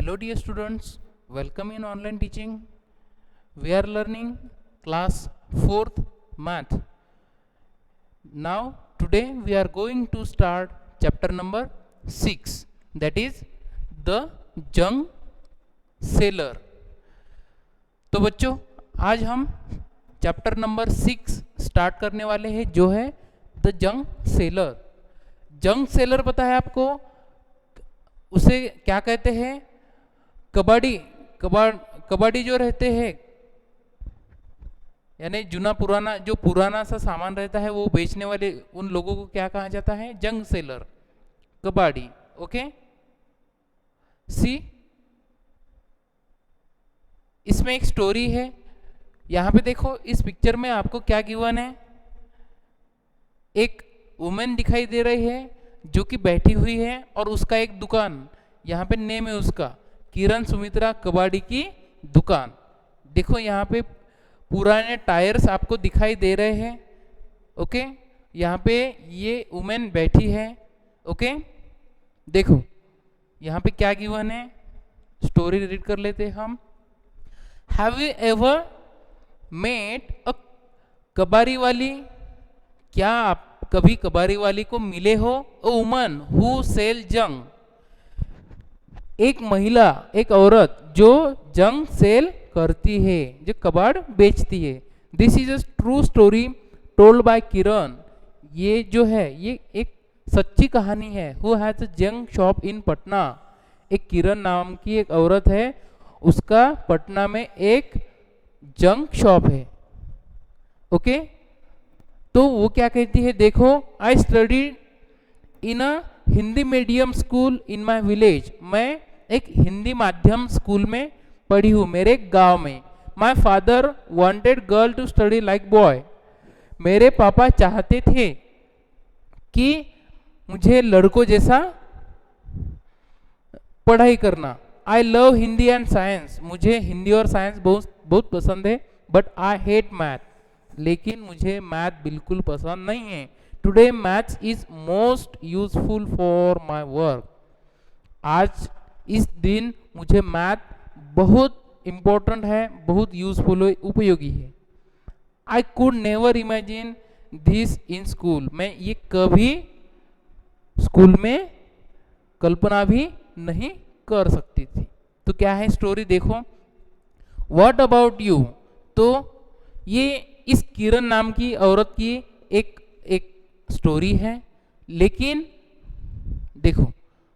Hello dear students, welcome in online teaching. We are learning class 4th math. Now today we are going to start chapter number 6, that is the young sailor. तो बच्चों आज हम chapter number 6 start करने वाले हैं जो है the young seller. Young seller पता है आपको उसे क्या कहते हैं? कबाड़ी जो रहते हैं यानी जो पुराना सा सामान रहता है वो बेचने वाले उन लोगों को क्या कहा जाता है? यंग सेलर, कबाड़ी. ओके, सी इसमें एक स्टोरी है. यहाँ पे देखो इस पिक्चर में आपको क्या गिवन है? एक वुमेन दिखाई दे रही है जो कि बैठी हुई है और उसका एक दुकान, यहाँ पे नेम है उसका किरण सुमित्रा कबाड़ी की दुकान. देखो यहाँ पे पुराने टायर्स आपको दिखाई दे रहे हैं. ओके, यहाँ पे ये वुमेन बैठी है. ओके, देखो यहाँ पे क्या गिवन है, स्टोरी रीड कर लेते हैं हम. Have you ever met a kabadi wali? क्या आप कभी कबाड़ी वाली को मिले हो? अ वुमन हु सेल जंग, एक महिला, एक औरत जो जंग सेल करती है, जो कबाड़ बेचती है. This is a true story told by Kiran. ये जो है ये एक सच्ची कहानी है. हु हैज अ जंग शॉप इन पटना. एक किरण नाम की एक औरत है, उसका पटना में एक जंग शॉप है. ओके, तो वो क्या कहती है? देखो, I study in a Hindi medium school in my village. मैं एक हिंदी माध्यम स्कूल में पढ़ी हूँ मेरे गांव में. My father wanted girl to study like boy. मेरे पापा चाहते थे कि मुझे लड़कों जैसा पढ़ाई करना. I love Hindi and science. मुझे हिंदी और साइंस बहुत बहुत पसंद है. But I hate math. लेकिन मुझे मैथ बिल्कुल पसंद नहीं है. Today maths is most useful for my work. आज इस दिन मुझे मैथ बहुत इम्पोर्टेंट है, बहुत यूजफुल है, उपयोगी है. I could never imagine this in school. मैं ये कभी स्कूल में कल्पना भी नहीं कर सकती थी. तो क्या है स्टोरी देखो. What about you? तो ये इस किरण नाम की औरत की एक स्टोरी है. लेकिन देखो,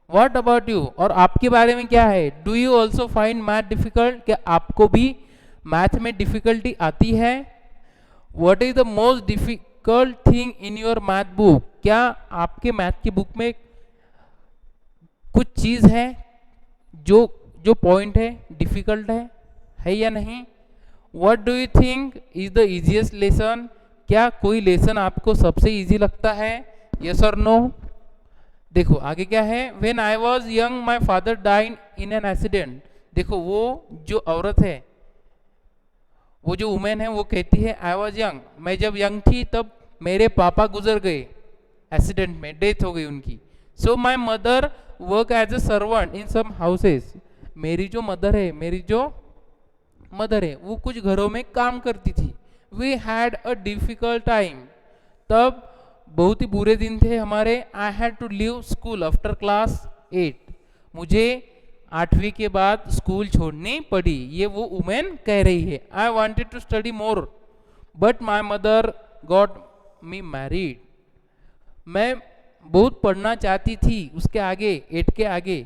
व्हाट अबाउट यू, और आपके बारे में क्या है? Do you also find math difficult? क्या आपको भी मैथ में डिफिकल्टी आती है? What is the most difficult thing in your math book? क्या आपके मैथ की बुक में कुछ चीज है जो पॉइंट है डिफिकल्ट है या नहीं? What do you think is the easiest lesson? क्या कोई लेसन आपको सबसे इजी लगता है? यस और नो? देखो आगे क्या है. When I was young my father died in an accident. देखो वो जो औरत है, वो जो वुमेन है, वो कहती है आई वॉज यंग, मैं जब यंग थी तब मेरे पापा गुजर गए एक्सीडेंट में, डेथ हो गई उनकी. So my mother work as a servant in some houses. मेरी जो मदर है वो कुछ घरों में काम करती थी. We had a difficult time. तब बहुत ही बुरे दिन थे हमारे. I had to leave school after class 8. मुझे 8वीं के बाद स्कूल छोड़नी पड़ी. ये वो वुमेन कह रही है. I wanted to study more but my mother got me married. मैं बहुत पढ़ना चाहती थी उसके आगे, 8 के आगे,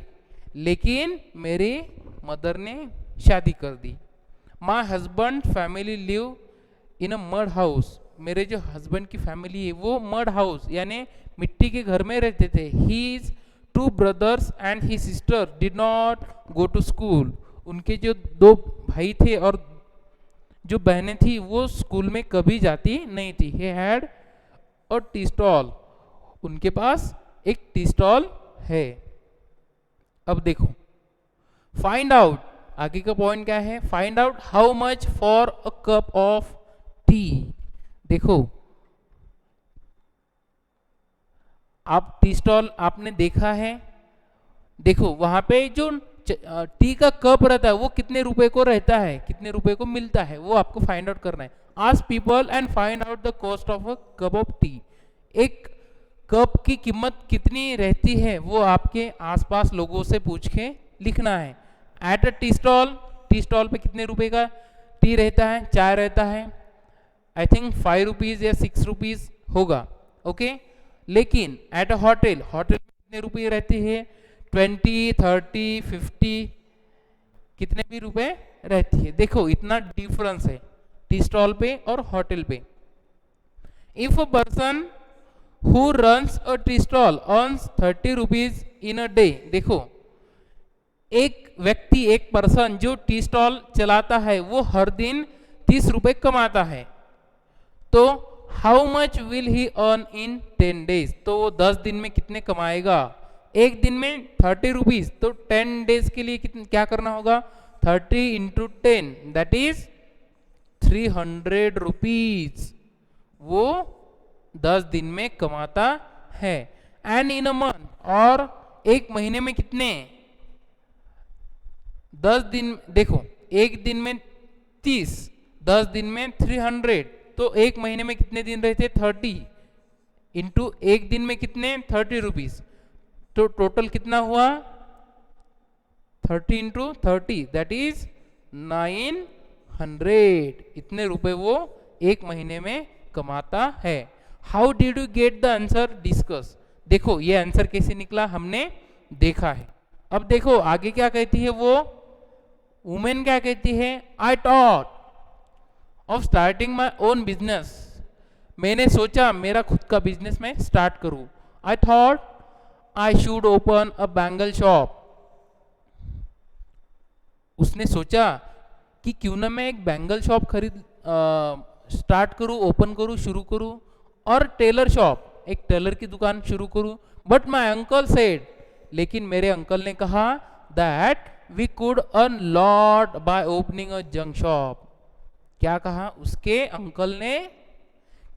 लेकिन मेरी मदर ने शादी कर दी. My husband family live in a mud house. मेरे जो हस्बैंड की फैमिली है वो मड हाउस यानी मिट्टी के घर में रहते थे. His 2 brothers and he sister did not go to school. उनके जो 2 भाई थे और जो बहनें थी वो स्कूल में कभी जाती नहीं थी. He had a tea stall. उनके पास एक टी स्टॉल है. अब देखो, फाइंड आउट, आगे का पॉइंट क्या है? Find out how much for a cup of T. देखो, आप टी स्टॉल आपने देखा है. देखो वहां पे जो टी का कप रहता है वो कितने रुपए को रहता है, कितने रुपए को मिलता है, वो आपको फाइंड आउट करना है. Ask people and find out the cost of a cup of T. एक कप की कीमत कितनी रहती है वो आपके आसपास लोगों से पूछ के लिखना है. एट अ टी स्टॉल पे कितने रुपए का टी रहता है, चाय रहता है, आई थिंक 5 रुपीज या 6 रुपीज होगा. ओके लेकिन एट अ होटल में कितने रुपये रहते हैं, 20, 30, 50 कितने भी रुपए रहती है. देखो इतना डिफरेंस है टी स्टॉल पे और होटल पे. If a person who runs a tea stall earns 30 rupees in a day. देखो एक व्यक्ति, एक पर्सन जो टी स्टॉल चलाता है वो हर दिन 30 रुपए कमाता है. तो how much will he earn in 10 days. तो वो 10 दिन में कितने कमाएगा. एक दिन में 30 रुपीज, तो 10 डेज के लिए कितने क्या करना होगा, 30 इंटू 10 दैट इज 300 रुपीज वो 10 दिन में कमाता है. एंड इन अ मंथ, और एक महीने में कितने, 10 दिन, देखो एक दिन में 30, 10 दिन में 300, तो एक महीने में कितने दिन रहते, 30 इंटू एक दिन में कितने 30 रुपीज, तो टोटल कितना हुआ 30 इंटू 30 दैट इज 900. इतने रुपए वो एक महीने में कमाता है. How did you get the answer, discuss. देखो ये आंसर कैसे निकला हमने देखा है. अब देखो आगे क्या कहती है वो वुमेन, क्या कहती है, I thought of starting my own business. मैंने सोचा मेरा खुद का बिजनेस मैं स्टार्ट करूं. I thought I should open a bangle shop. उसने सोचा कि क्यों ना मैं एक बैंगल शॉप स्टार्ट करूं, ओपन करूं, शुरू करूं, और टेलर शॉप, एक टेलर की दुकान शुरू करूं. बट माई अंकल सेड, लेकिन मेरे अंकल ने कहा that we could earn lot by opening a junk shop. क्या कहा उसके अंकल ने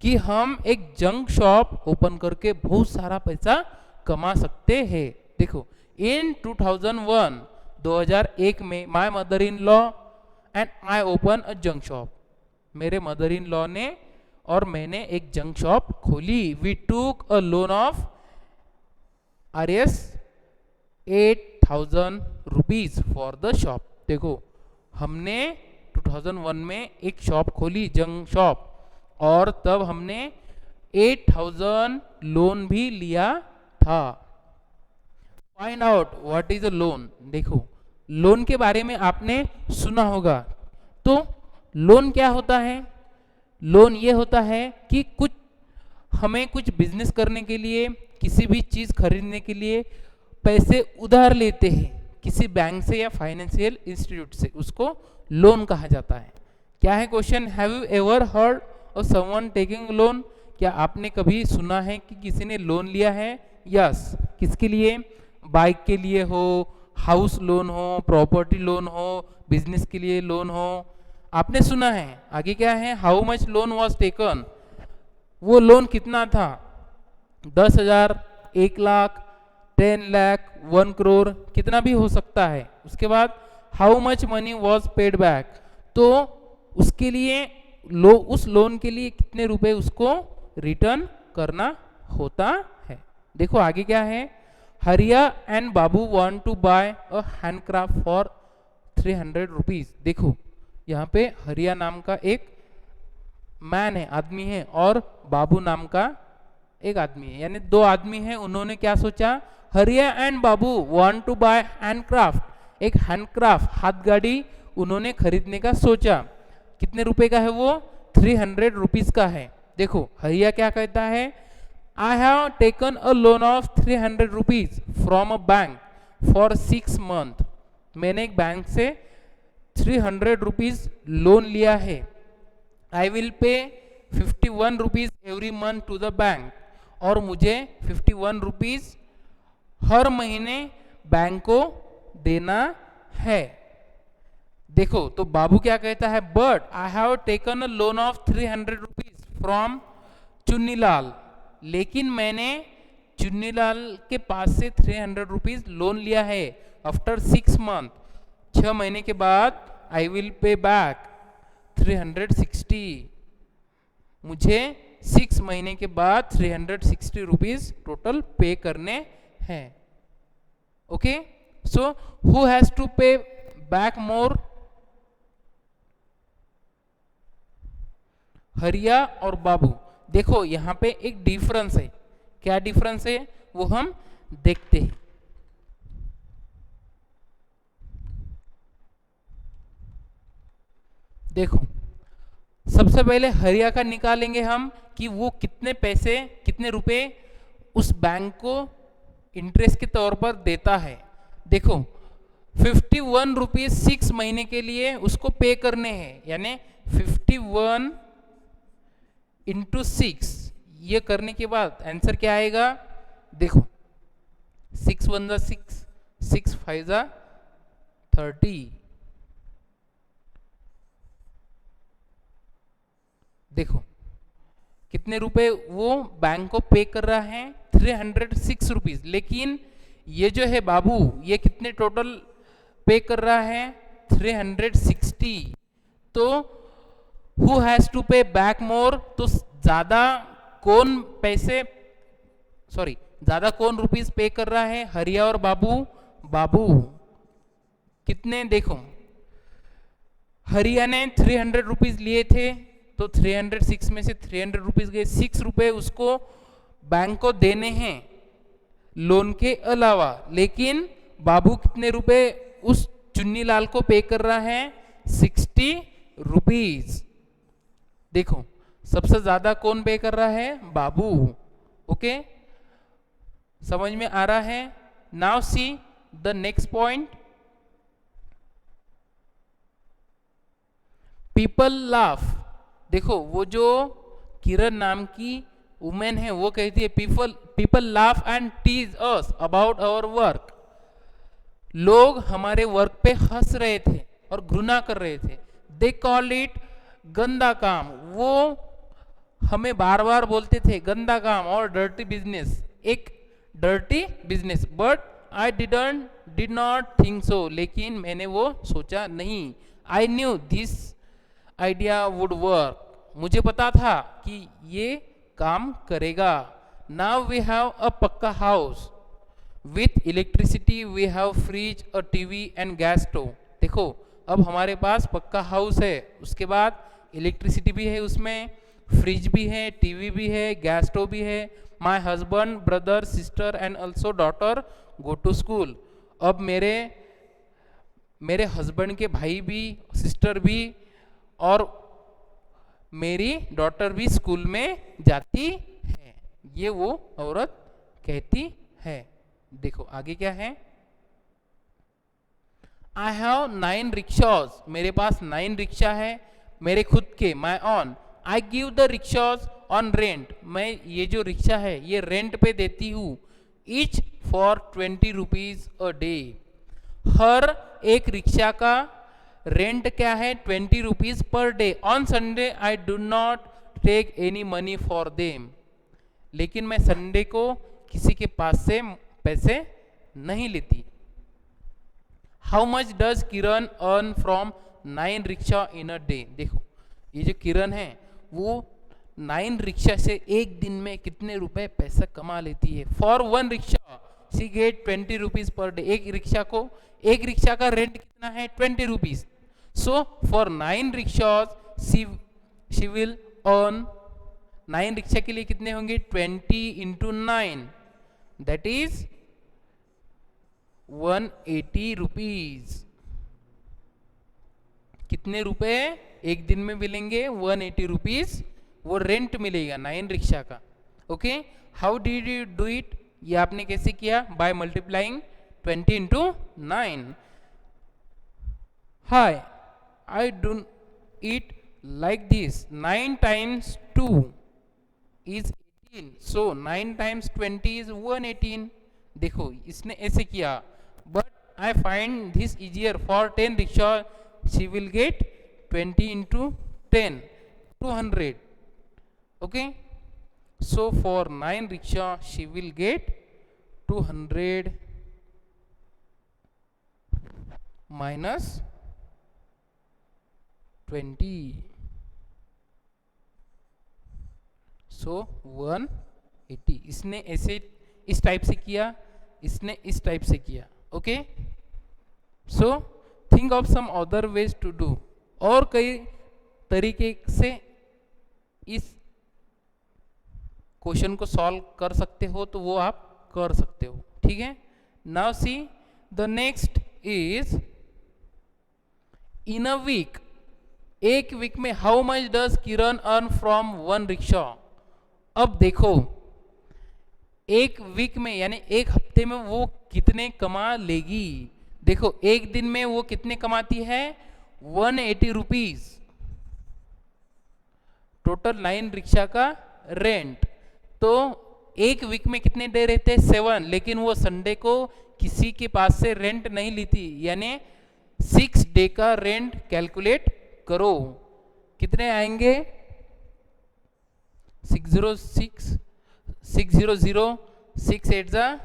कि हम एक जंक शॉप ओपन करके बहुत सारा पैसा कमा सकते हैं. देखो इन 2001 में my mother in law and I open a junk shop. मेरे मदर इन लॉ ने और मैंने एक जंक शॉप खोली. We took a loan of RS 8,000 rupees for the shop. देखो हमने 2001 में एक शॉप खोली, जंक शॉप, और तब हमने 8,000 लोन भी लिया था. Find out what is a loan. देखो लोन के बारे में आपने सुना होगा. तो लोन क्या होता है, लोन ये होता है कि हमें कुछ बिजनेस करने के लिए, किसी भी चीज खरीदने के लिए पैसे उधार लेते हैं किसी बैंक से या फाइनेंशियल इंस्टीट्यूट से, उसको लोन कहा जाता है. क्या है question, have you ever heard of someone taking loan. क्या आपने कभी सुना है कि किसी ने लोन लिया है. यस. किसके लिए, बाइक के लिए हो, हाउस लोन हो, प्रॉपर्टी लोन हो, बिजनेस के लिए लोन हो, आपने सुना है. आगे क्या है, how much loan was taken. वो लोन कितना था, 10,000, 1 लाख, 10 लाख, 1 करोड़, कितना भी हो सकता है. उसके बाद how much money was paid back. तो उसके लिए उस लोन के लिए कितने रुपए उसको रिटर्न करना होता है. देखो आगे क्या है, Hariya and Babu want to buy a handcraft for 300 rupees. देखो यहाँ पे हरिया नाम का एक मैन है, आदमी है, और बाबू नाम का एक आदमी है, यानी 2 आदमी हैं. उन्होंने क्या सोचा, Hariya and Babu want to buy handcraft, एक हैंडक्राफ्ट हाथ गाड़ी उन्होंने खरीदने का सोचा. कितने रुपए का है वो, 300 रुपीज का है. देखो हरिया क्या कहता है, I have taken a loan of 300 rupees from a bank for 6 month. मैंने एक बैंक से 300 रुपीज लोन लिया है. आई will pay 51 rupees every month to the bank. और मुझे 51 रुपीज हर महीने बैंक को देना है. देखो तो बाबू क्या कहता है, but I have taken a loan of 300 rupees from Chunnilal. लेकिन मैंने चुन्नीलाल के पास से 300 रुपीज लोन लिया है. आफ्टर 6 मंथ, 6 महीने के बाद आई विल पे बैक 360, मुझे 6 महीने के बाद 360 रुपीज टोटल पे करने हैं. Okay, so who has to pay back more? Hariya और बाबू. देखो यहाँ पे एक डिफरेंस है. क्या डिफरेंस है वो हम देखते हैं. देखो, सबसे पहले हरिया का निकालेंगे हम कि वो कितने पैसे, कितने रुपए उस बैंक को इंटरेस्ट के तौर पर देता है. देखो 51 रुपीज 6 महीने के लिए उसको पे करने हैं, यानी 51 इंटू 6. ये करने के बाद आंसर क्या आएगा? देखो 6 1 जा 6, 6 5 जा 30. देखो कितने रुपए वो बैंक को पे कर रहा है? 306 रुपीज. लेकिन ये जो है बाबू, ये कितने टोटल पे कर रहा है? 360. तो who has to pay back मोर? तो ज्यादा कौन पैसे, सॉरी ज्यादा कौन रुपीज पे कर रहा है? हरिया और बाबू. बाबू कितने? देखो हरिया ने 300 रुपीज लिए थे, तो 306 में से 300 रुपीज गए. 6 रुपए उसको बैंक को देने हैं लोन के अलावा. लेकिन बाबू कितने रुपए उस चुन्नी लाल को पे कर रहा है? 60 रुपीज. देखो सबसे ज्यादा कौन पे कर रहा है? बाबू. ओके, समझ में आ रहा है? Now see the next point. People laugh. देखो वो जो किरण नाम की वुमेन है वो कहती है people laugh and tease us about our work. लोग हमारे वर्क पे हंस रहे थे और घृणा कर रहे थे. दे कॉल इट गंदा काम. वो हमें बार बार बोलते थे गंदा काम और डर्टी बिजनेस, एक dirty business. But I did not think so. लेकिन मैंने वो सोचा नहीं. I knew this idea would work. मुझे पता था कि ये काम करेगा. Now we have a pakka house with electricity, we have fridge, a TV and gas stove. देखो अब हमारे पास पक्का हाउस है, उसके बाद इलेक्ट्रिसिटी भी है, उसमें फ्रिज भी है, टीवी भी है, गैस स्टोव भी है. My husband, brother, sister and also daughter go to school. अब मेरे हस्बैंड के भाई भी, सिस्टर भी और मेरी डॉटर भी स्कूल में जाती है. ये वो औरत कहती है. देखो आगे क्या है? I have 9 rickshaws. मेरे पास 9 रिक्शा है मेरे खुद के, my own. I give the rickshaws on rent. मैं ये जो रिक्शा है ये रेंट पे देती हूँ. Each for 20 rupees a day. हर एक रिक्शा का रेंट क्या है? 20 rupees per day. On Sunday I do not take any money for them. लेकिन मैं संडे को किसी के पास से पैसे नहीं लेती. How much does Kiran earn from 9 rickshaw in a day. देखो ये जो किरण है वो 9 रिक्शा से एक दिन में कितने रुपए पैसा कमा लेती है. For 1 rickshaw she get 20 rupees per day. एक रिक्शा का रेंट कितना है? 20 rupees. So for 9 rickshaws she will earn, 9 rickshaw के लिए कितने होंगे? 20 इंटू 9, दैट इज 180 रुपीज. कितने रुपए एक दिन में मिलेंगे? 180 रुपीज. वो रेंट मिलेगा 9 रिक्शा का. Okay, how did you do it? ये आपने कैसे किया? By multiplying 20 into 9. Hi, I do it like this. 9 times 2 is 18. So 9 times 20 is 118. देखो इसने ऐसे किया. But I find this easier. For 10 rickshaw she will get 20 into 10, 200. Okay, so for 9 rickshaw she will get 200 -20, सो 180। इसने ऐसे इस type से किया, इसने इस टाइप से किया। Okay, so think of some other ways to do. और कई तरीके से इस क्वेश्चन को सॉल्व कर सकते हो, तो वो आप कर सकते हो। ठीक है, now see the next is in a week. एक वीक में how much does Kiran earn from one rickshaw. अब देखो एक वीक में यानी एक हफ्ते में वो कितने कमा लेगी। देखो एक दिन में वो कितने कमाती है, 180 रुपीज। टोटल 9 रिक्शा का रेंट। तो एक वीक में कितने डे रहते हैं, 7। लेकिन वो संडे को किसी के पास से रेंट नहीं लेती, यानी 6 डे का रेंट कैलकुलेट करो। कितने आएंगे, 606 600 6 8 जा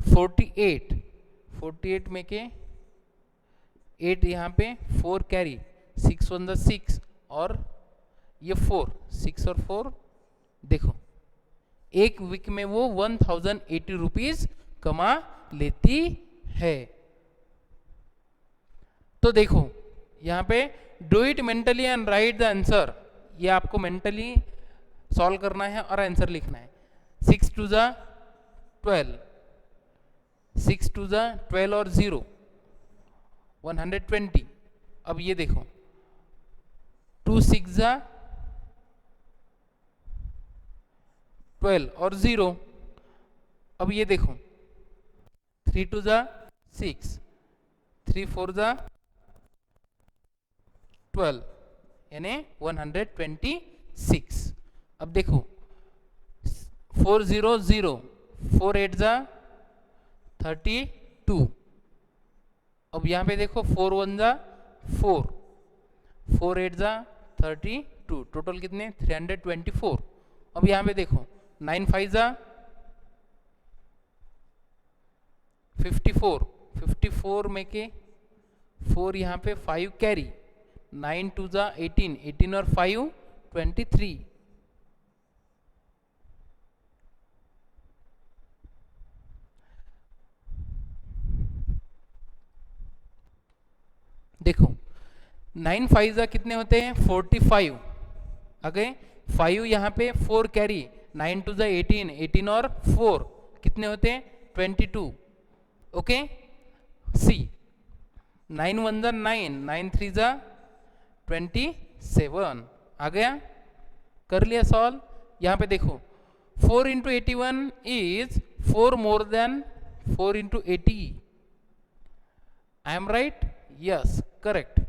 48। 48 में के 8 यहाँ पे 4 कैरी, 6 1 जा 6 और ये 4, 6 और 4। देखो एक वीक में वो 1080 रुपीज कमा लेती है। तो देखो यहाँ पे do it mentally and right the answer. ये आपको मेंटली सॉल्व करना है और आंसर लिखना है। 6 2 जा 12, 6 2 जा 12 और 0 120। अब ये देखो 2 6 जा 12 और 0। अब ये देखो 3 2 जा 6, 3 4 जा 12 यानी 126। अब देखो 4 0 0, 4 8 जा 32। अब यहाँ पे देखो 4 1 जा 4, 4 8 जा 32। टोटल कितने, 324। अब यहाँ पे देखो 9 5 जा 54, 54 में के 4 यहाँ पे 5 कैरी, 9 2 जा 18, 18 और 5 23। देखो 9 5 जा कितने होते हैं, 45। अगे 5 यहाँ पे 4 कैरी, 9 2 जा 18, 18 और 4 कितने होते हैं, 22। ओके, सी 9 1 जा 9, 9 3 जा 27। आ गया, कर लिया सॉल्व। यहाँ पे देखो 4 into 81 is 4 more than 4 into 80। I am right, yes correct.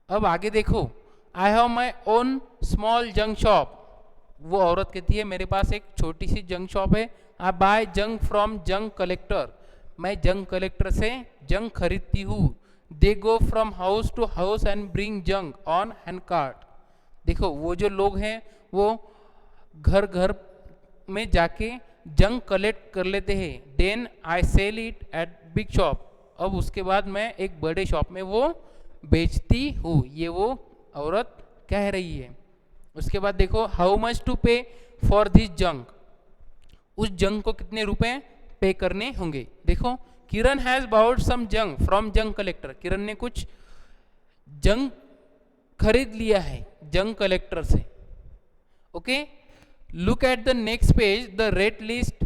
अब आगे देखो I have my own small junk shop. वो औरत कहती है मेरे पास एक छोटी सी जंक शॉप है। I buy junk from junk collector. मैं जंक कलेक्टर से जंक खरीदती हूँ। They go from house to house and bring junk on hand cart. देखो वो जो लोग हैं वो घर घर में जाके जंक कलेक्ट कर लेते हैं। Then I sell it at big shop. अब उसके बाद मैं एक बड़े शॉप में वो बेचती हूँ। ये वो औरत कह रही है। उसके बाद देखो how much to pay for this junk. उस जंक को कितने रुपए पे करने होंगे। देखो Kiran has bought some junk from junk collector. Kiran ने कुछ जंक खरीद लिया है जंक कलेक्टर से। Okay, look at the next page the rate list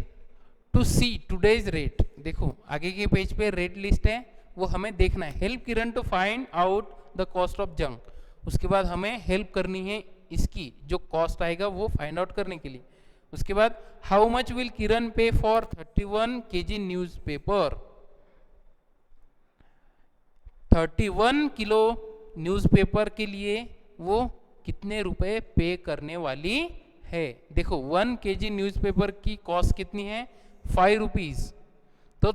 to see today's rate. देखो आगे के पेज पे रेट लिस्ट है, वो हमें देखना है। Help Kiran to find out the cost of junk. उसके बाद हमें हेल्प करनी है इसकी जो कॉस्ट आएगा वो फाइंड आउट करने के लिए। उसके बाद हाउ मच विल किरण पे for 31 kg newspaper. 31 kilo newspaper के लिए वो कितने रुपए पे करने वाली है। देखो 1 kg न्यूज़पेपर की कॉस्ट कितनी है, 5 रुपीज। तो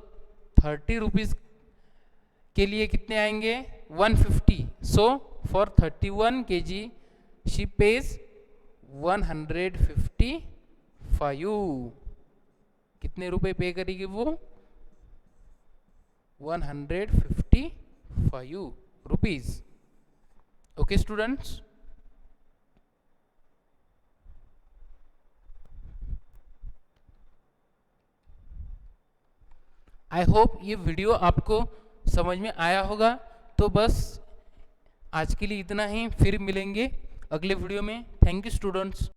30 रुपीज के लिए कितने आएंगे, 150। So for 31 kg she page 155। कितने रुपए पे करेगी वो, 155 rupees. Okay students, I hope ये वीडियो आपको समझ में आया होगा। तो बस आज के लिए इतना ही, फिर मिलेंगे अगले वीडियो में। Thank you students.